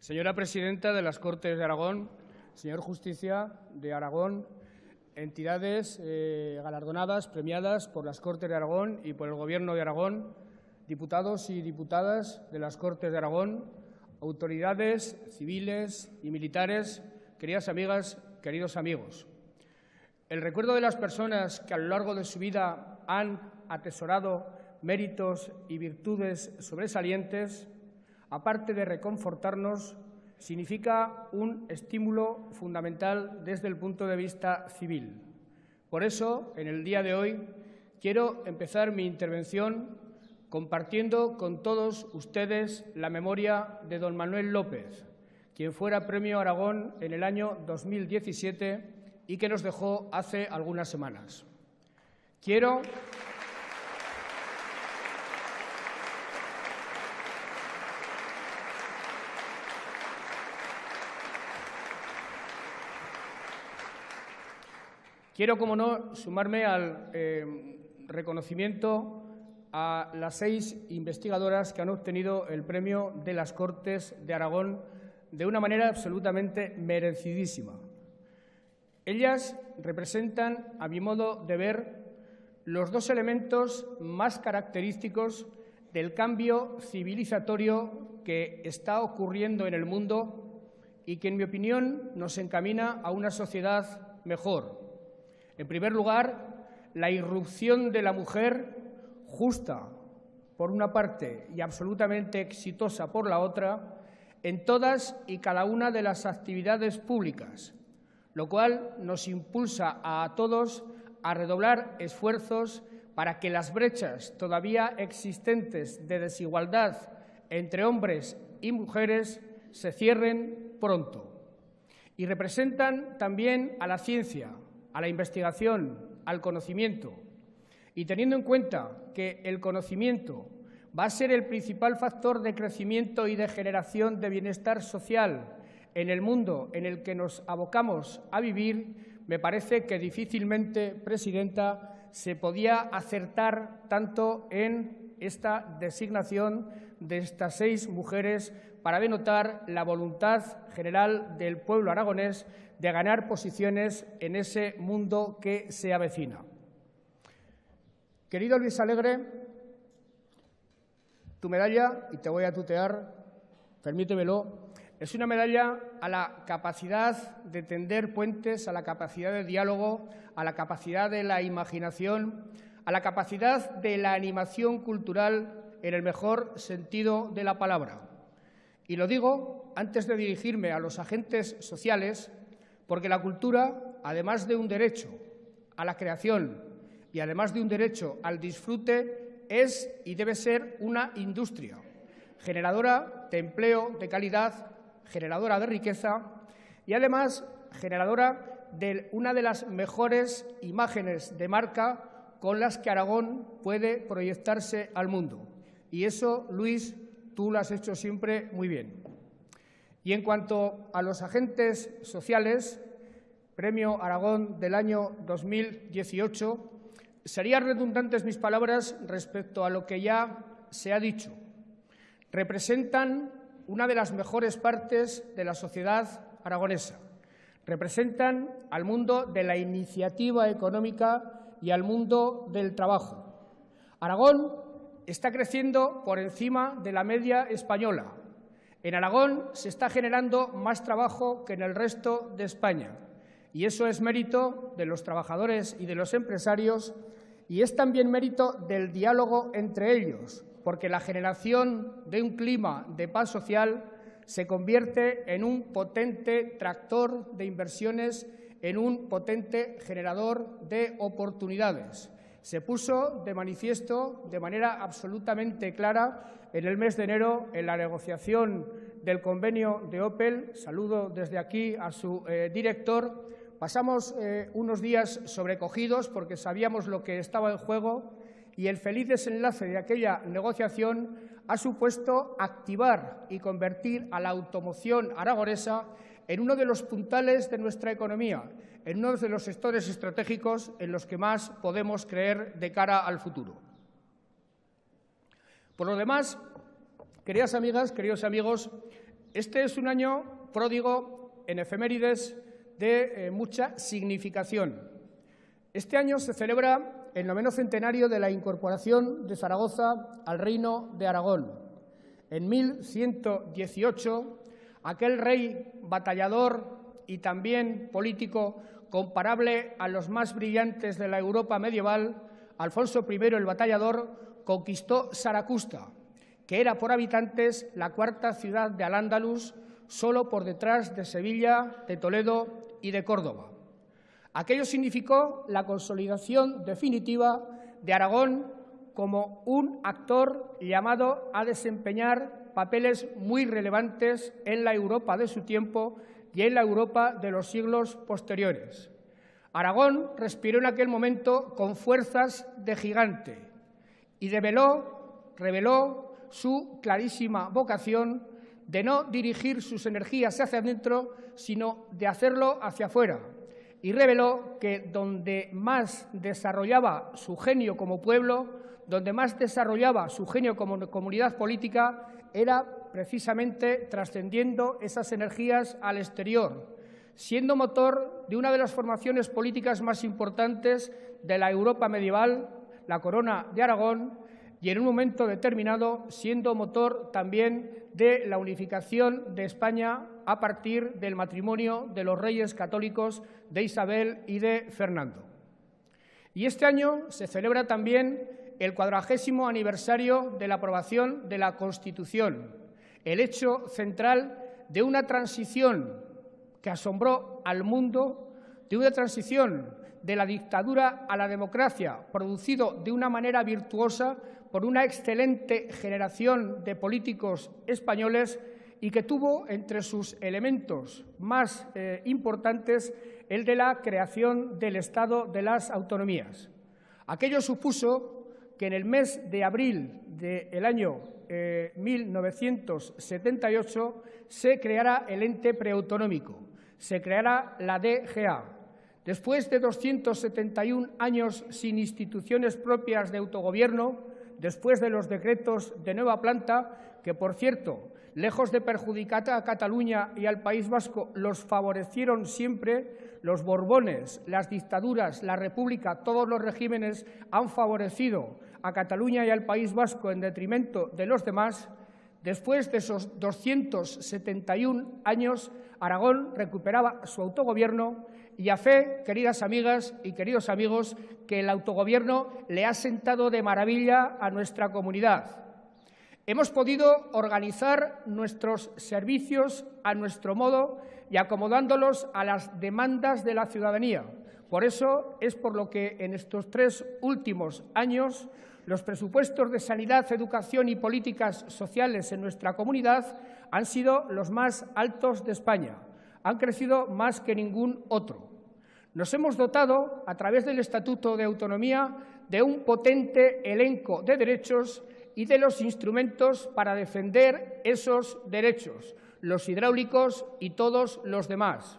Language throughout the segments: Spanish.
Señora presidenta de las Cortes de Aragón, señor Justicia de Aragón, entidades galardonadas, premiadas por las Cortes de Aragón y por el Gobierno de Aragón, diputados y diputadas de las Cortes de Aragón, autoridades civiles y militares, queridas amigas, queridos amigos. El recuerdo de las personas que a lo largo de su vida han atesorado méritos y virtudes sobresalientes, aparte de reconfortarnos, significa un estímulo fundamental desde el punto de vista civil. Por eso, en el día de hoy, quiero empezar mi intervención compartiendo con todos ustedes la memoria de don Manuel López, quien fuera Premio Aragón en el año 2017 y que nos dejó hace algunas semanas. Quiero como no, sumarme al reconocimiento a las 6 investigadoras que han obtenido el premio de las Cortes de Aragón de una manera absolutamente merecidísima. Ellas representan, a mi modo de ver, los dos elementos más característicos del cambio civilizatorio que está ocurriendo en el mundo y que, en mi opinión, nos encamina a una sociedad mejor. En primer lugar, la irrupción de la mujer justa, por una parte, y absolutamente exitosa por la otra, en todas y cada una de las actividades públicas, lo cual nos impulsa a todos a redoblar esfuerzos para que las brechas todavía existentes de desigualdad entre hombres y mujeres se cierren pronto. Y representan también a la ciencia, a la investigación, al conocimiento. Y teniendo en cuenta que el conocimiento va a ser el principal factor de crecimiento y de generación de bienestar social en el mundo en el que nos abocamos a vivir, me parece que difícilmente, Presidenta, se podía acertar tanto en esta designación de estas 6 mujeres para denotar la voluntad general del pueblo aragonés de ganar posiciones en ese mundo que se avecina. Querido Luis Alegre, tu medalla, y te voy a tutear, permítemelo, es una medalla a la capacidad de tender puentes, a la capacidad de diálogo, a la capacidad de la imaginación, a la capacidad de la animación cultural en el mejor sentido de la palabra. Y lo digo antes de dirigirme a los agentes sociales, porque la cultura, además de un derecho a la creación y además de un derecho al disfrute, es y debe ser una industria generadora de empleo de calidad, generadora de riqueza y, además, generadora de una de las mejores imágenes de marca con las que Aragón puede proyectarse al mundo. Y eso, Luis, tú lo has hecho siempre muy bien. Y en cuanto a los agentes sociales, Premio Aragón del año 2018, serían redundantes mis palabras respecto a lo que ya se ha dicho. Representan una de las mejores partes de la sociedad aragonesa. Representan al mundo de la iniciativa económica y al mundo del trabajo. Aragón está creciendo por encima de la media española. En Aragón se está generando más trabajo que en el resto de España. Y eso es mérito de los trabajadores y de los empresarios, y es también mérito del diálogo entre ellos, porque la generación de un clima de paz social se convierte en un potente tractor de inversiones, en un potente generador de oportunidades. Se puso de manifiesto de manera absolutamente clara en el mes de enero en la negociación del convenio de Opel. Saludo desde aquí a su director. Pasamos unos días sobrecogidos porque sabíamos lo que estaba en juego y el feliz desenlace de aquella negociación ha supuesto activar y convertir a la automoción aragonesa en uno de los puntales de nuestra economía, en uno de los sectores estratégicos en los que más podemos creer de cara al futuro. Por lo demás, queridas amigas, queridos amigos, Este es un año pródigo en efemérides de mucha significación. Este año se celebra el 9º centenario de la incorporación de Zaragoza al Reino de Aragón. En 1118, aquel rey batallador y también político comparable a los más brillantes de la Europa medieval, Alfonso I el Batallador, conquistó Saracusta, que era por habitantes la cuarta ciudad de Al-Ándalus, solo por detrás de Sevilla, de Toledo y de Córdoba. Aquello significó la consolidación definitiva de Aragón como un actor llamado a desempeñar papeles muy relevantes en la Europa de su tiempo y en la Europa de los siglos posteriores. Aragón respiró en aquel momento con fuerzas de gigante y reveló su clarísima vocación de no dirigir sus energías hacia adentro, sino de hacerlo hacia afuera. Y reveló que donde más desarrollaba su genio como pueblo, donde más desarrollaba su genio como comunidad política, era precisamente trascendiendo esas energías al exterior, siendo motor de una de las formaciones políticas más importantes de la Europa medieval, la Corona de Aragón, y en un momento determinado siendo motor también de la unificación de España a partir del matrimonio de los reyes católicos de Isabel y de Fernando. Y este año se celebra también el 40º aniversario de la aprobación de la Constitución, el hecho central de una transición que asombró al mundo, de una transición de la dictadura a la democracia, producido de una manera virtuosa por una excelente generación de políticos españoles y que tuvo entre sus elementos más importantes el de la creación del Estado de las Autonomías. Aquello supuso que en el mes de abril del año 1978 se creara el ente preautonómico, se creara la DGA. Después de 271 años sin instituciones propias de autogobierno, después de los decretos de nueva planta, que, por cierto, lejos de perjudicar a Cataluña y al País Vasco, los favorecieron siempre, los Borbones, las dictaduras, la República, todos los regímenes han favorecido a Cataluña y al País Vasco en detrimento de los demás. Después de esos 271 años, Aragón recuperaba su autogobierno y a fe, queridas amigas y queridos amigos, que el autogobierno le ha sentado de maravilla a nuestra comunidad. Hemos podido organizar nuestros servicios a nuestro modo y acomodándolos a las demandas de la ciudadanía. Por eso es por lo que en estos 3 últimos años los presupuestos de sanidad, educación y políticas sociales en nuestra comunidad han sido los más altos de España. Han crecido más que ningún otro. Nos hemos dotado, a través del Estatuto de Autonomía, de un potente elenco de derechos y de los instrumentos para defender esos derechos, los hidráulicos y todos los demás.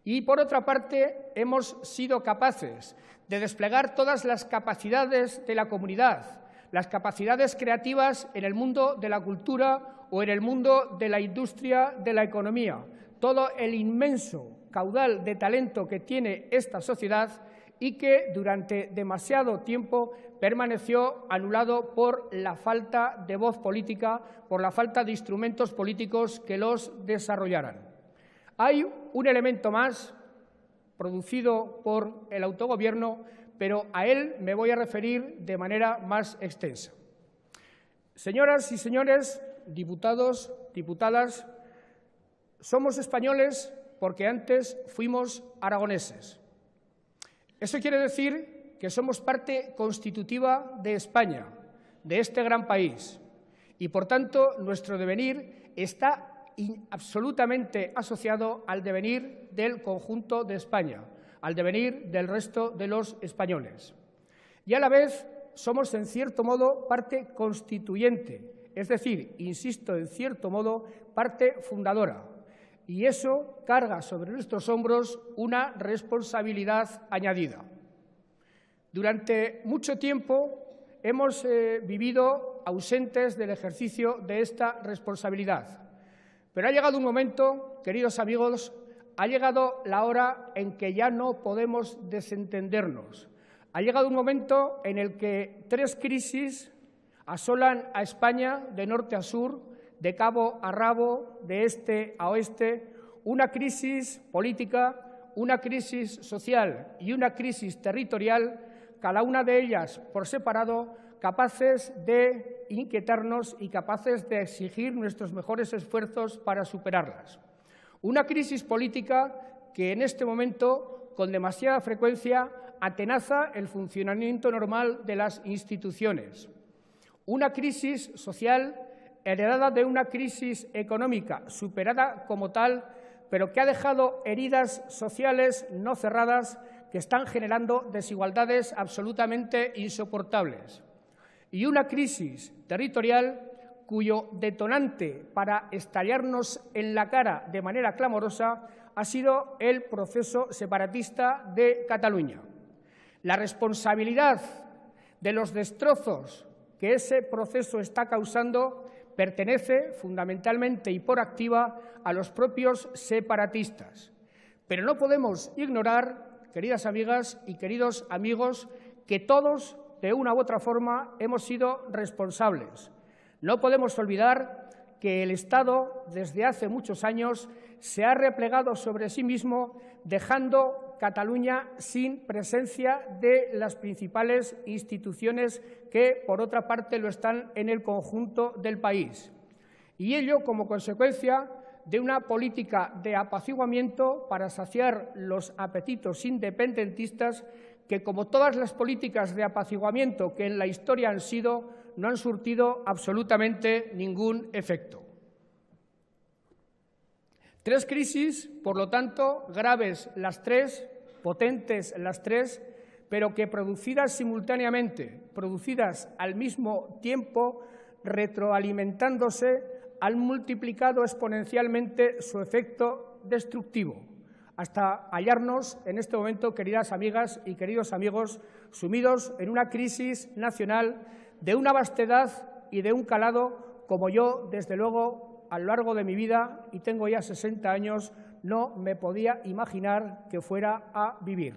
Y, por otra parte, hemos sido capaces de desplegar todas las capacidades de la comunidad, las capacidades creativas en el mundo de la cultura o en el mundo de la industria, de la economía, todo el inmenso caudal de talento que tiene esta sociedad y que durante demasiado tiempo permaneció anulado por la falta de voz política, por la falta de instrumentos políticos que los desarrollaran. Hay un elemento más producido por el autogobierno, pero a él me voy a referir de manera más extensa. Señoras y señores, diputados, diputadas, somos españoles porque antes fuimos aragoneses. Eso quiere decir que somos parte constitutiva de España, de este gran país, y por tanto nuestro devenir está absolutamente asociado al devenir del conjunto de España, al devenir del resto de los españoles. Y a la vez somos, en cierto modo, parte constituyente, es decir, insisto, en cierto modo, parte fundadora. Y eso carga sobre nuestros hombros una responsabilidad añadida. Durante mucho tiempo hemos vivido ausentes del ejercicio de esta responsabilidad. Pero ha llegado un momento, queridos amigos, ha llegado la hora en que ya no podemos desentendernos. Ha llegado un momento en el que 3 crisis asolan a España de norte a sur, de cabo a rabo, de este a oeste, una crisis política, una crisis social y una crisis territorial, cada una de ellas por separado, capaces de inquietarnos y capaces de exigir nuestros mejores esfuerzos para superarlas. Una crisis política que en este momento, con demasiada frecuencia, atenaza el funcionamiento normal de las instituciones. Una crisis social heredada de una crisis económica superada como tal, pero que ha dejado heridas sociales no cerradas que están generando desigualdades absolutamente insoportables. Y una crisis territorial cuyo detonante para estallarnos en la cara de manera clamorosa ha sido el proceso separatista de Cataluña. La responsabilidad de los destrozos que ese proceso está causando pertenece fundamentalmente y por activa a los propios separatistas. Pero no podemos ignorar, queridas amigas y queridos amigos, que todos, de una u otra forma, hemos sido responsables. No podemos olvidar que el Estado, desde hace muchos años, se ha replegado sobre sí mismo, dejando Cataluña sin presencia de las principales instituciones que, por otra parte, lo están en el conjunto del país. Y ello como consecuencia de una política de apaciguamiento para saciar los apetitos independentistas que, como todas las políticas de apaciguamiento que en la historia han sido, no han surtido absolutamente ningún efecto. 3 crisis, por lo tanto, graves las 3, potentes las 3, pero que producidas simultáneamente, producidas al mismo tiempo, retroalimentándose, han multiplicado exponencialmente su efecto destructivo, hasta hallarnos en este momento, queridas amigas y queridos amigos, sumidos en una crisis nacional de una vastedad y de un calado como yo, desde luego, a lo largo de mi vida, y tengo ya 60 años, no me podía imaginar que fuera a vivir.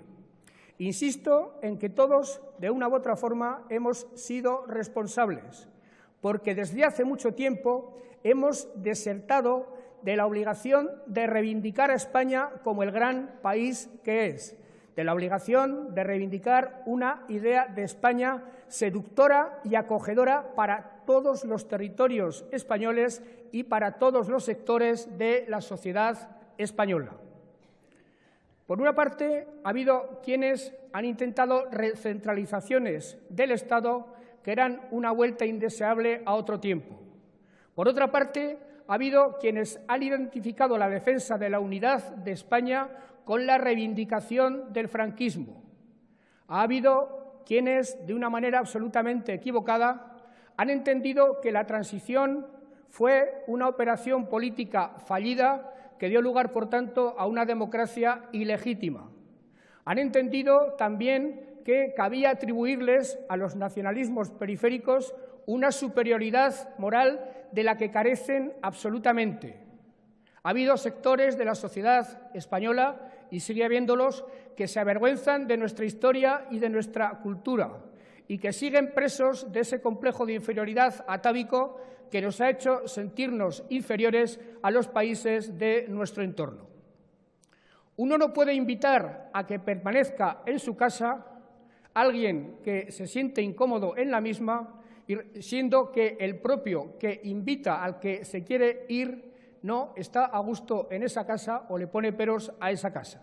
Insisto en que todos, de una u otra forma, hemos sido responsables, porque desde hace mucho tiempo hemos desertado de la obligación de reivindicar a España como el gran país que es, de la obligación de reivindicar una idea de España seductora y acogedora para todos los territorios españoles y para todos los sectores de la sociedad española. Por una parte, ha habido quienes han intentado recentralizaciones del Estado que eran una vuelta indeseable a otro tiempo. Por otra parte, ha habido quienes han identificado la defensa de la unidad de España con la reivindicación del franquismo. Ha habido quienes, de una manera absolutamente equivocada, han entendido que la transición fue una operación política fallida que dio lugar, por tanto, a una democracia ilegítima. Han entendido también que cabía atribuirles a los nacionalismos periféricos una superioridad moral de la que carecen absolutamente. Ha habido sectores de la sociedad española, y sigue habiéndolos, que se avergüenzan de nuestra historia y de nuestra cultura y que siguen presos de ese complejo de inferioridad atávico que nos ha hecho sentirnos inferiores a los países de nuestro entorno. Uno no puede invitar a que permanezca en su casa a alguien que se siente incómodo en la misma, siendo que el propio que invita al que se quiere ir no está a gusto en esa casa o le pone peros a esa casa.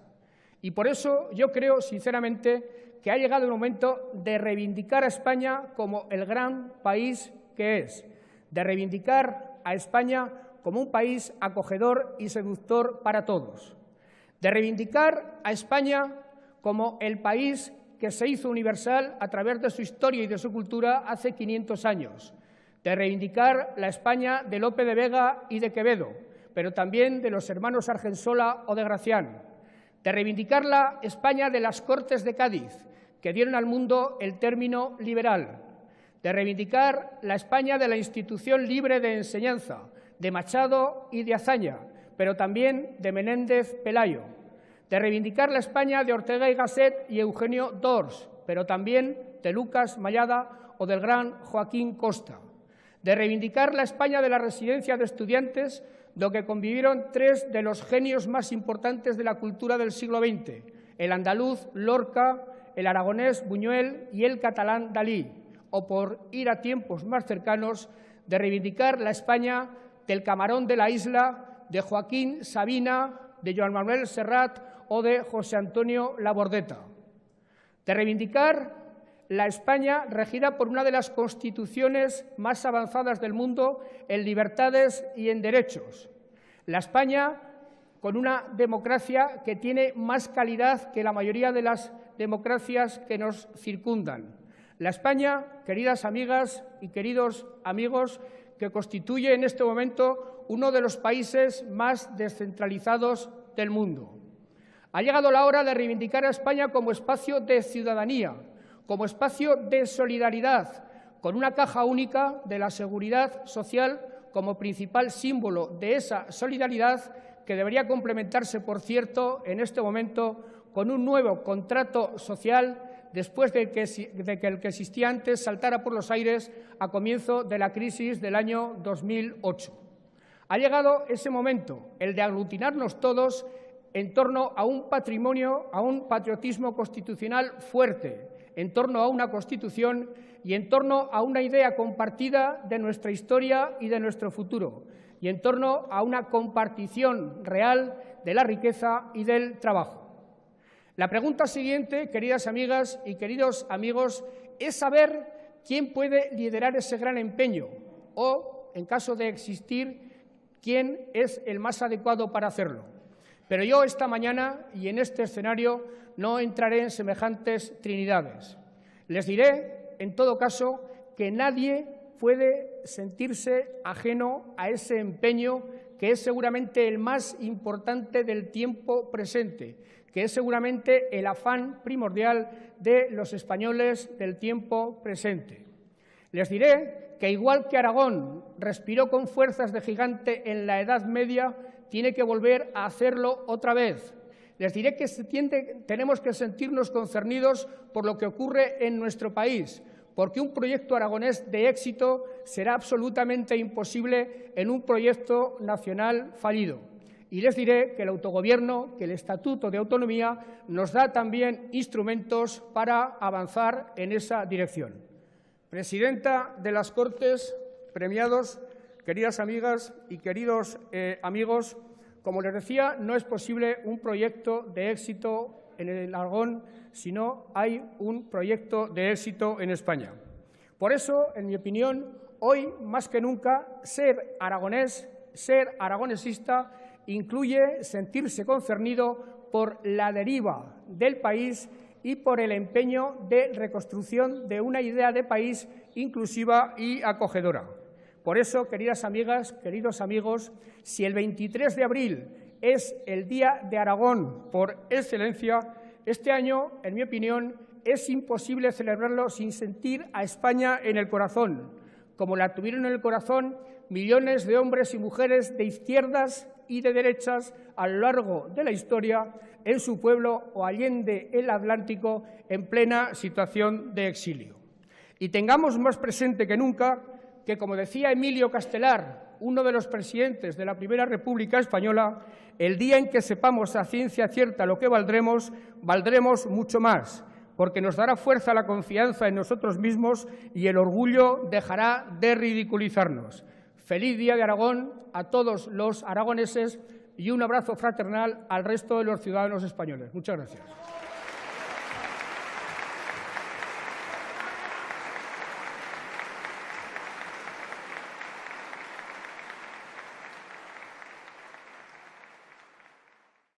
Y por eso yo creo, sinceramente, que ha llegado el momento de reivindicar a España como el gran país que es, de reivindicar a España como un país acogedor y seductor para todos, de reivindicar a España como el país que se hizo universal a través de su historia y de su cultura hace 500 años, de reivindicar la España de Lope de Vega y de Quevedo, pero también de los hermanos Argensola o de Gracián, de reivindicar la España de las Cortes de Cádiz, que dieron al mundo el término liberal, de reivindicar la España de la institución libre de enseñanza, de Machado y de Azaña, pero también de Menéndez Pelayo, de reivindicar la España de Ortega y Gasset y Eugenio d'Ors, pero también de Lucas Mallada o del gran Joaquín Costa, de reivindicar la España de la residencia de estudiantes, donde convivieron tres de los genios más importantes de la cultura del siglo XX, el andaluz Lorca, el aragonés Buñuel y el catalán Dalí, o por ir a tiempos más cercanos, de reivindicar la España del Camarón de la Isla, de Joaquín Sabina, de Joan Manuel Serrat o de José Antonio Labordeta, de reivindicar la España regida por una de las constituciones más avanzadas del mundo en libertades y en derechos, la España con una democracia que tiene más calidad que la mayoría de las democracias que nos circundan, la España, queridas amigas y queridos amigos, que constituye en este momento uno de los países más descentralizados del mundo. Ha llegado la hora de reivindicar a España como espacio de ciudadanía, como espacio de solidaridad, con una caja única de la seguridad social como principal símbolo de esa solidaridad, que debería complementarse, por cierto, en este momento con un nuevo contrato social después de que el que existía antes saltara por los aires a comienzo de la crisis del año 2008. Ha llegado ese momento, el de aglutinarnos todos en torno a un patrimonio, a un patriotismo constitucional fuerte, en torno a una Constitución y en torno a una idea compartida de nuestra historia y de nuestro futuro, y en torno a una compartición real de la riqueza y del trabajo. La pregunta siguiente, queridas amigas y queridos amigos, es saber quién puede liderar ese gran empeño o, en caso de existir, quién es el más adecuado para hacerlo. Pero yo esta mañana y en este escenario no entraré en semejantes trinidades. Les diré, en todo caso, que nadie puede sentirse ajeno a ese empeño que es seguramente el más importante del tiempo presente, que es seguramente el afán primordial de los españoles del tiempo presente. Les diré que, igual que Aragón respiró con fuerzas de gigante en la Edad Media, tiene que volver a hacerlo otra vez. Les diré que tenemos que sentirnos concernidos por lo que ocurre en nuestro país, porque un proyecto aragonés de éxito será absolutamente imposible en un proyecto nacional fallido. Y les diré que el autogobierno, que el Estatuto de Autonomía, nos da también instrumentos para avanzar en esa dirección. Presidenta de las Cortes, premiados, queridas amigas y queridos amigos, como les decía, no es posible un proyecto de éxito en el Aragón si no hay un proyecto de éxito en España. Por eso, en mi opinión, hoy más que nunca, ser aragonés, ser aragonesista, incluye sentirse concernido por la deriva del país y por el empeño de reconstrucción de una idea de país inclusiva y acogedora. Por eso, queridas amigas, queridos amigos, si el 23 de abril es el Día de Aragón por excelencia, este año, en mi opinión, es imposible celebrarlo sin sentir a España en el corazón, como la tuvieron en el corazón millones de hombres y mujeres de izquierdas y de derechas a lo largo de la historia en su pueblo o allende el Atlántico en plena situación de exilio. Y tengamos más presente que nunca que, como decía Emilio Castelar, uno de los presidentes de la Primera República Española, el día en que sepamos a ciencia cierta lo que valdremos, valdremos mucho más, porque nos dará fuerza la confianza en nosotros mismos y el orgullo dejará de ridiculizarnos. Feliz Día de Aragón a todos los aragoneses y un abrazo fraternal al resto de los ciudadanos españoles. Muchas gracias.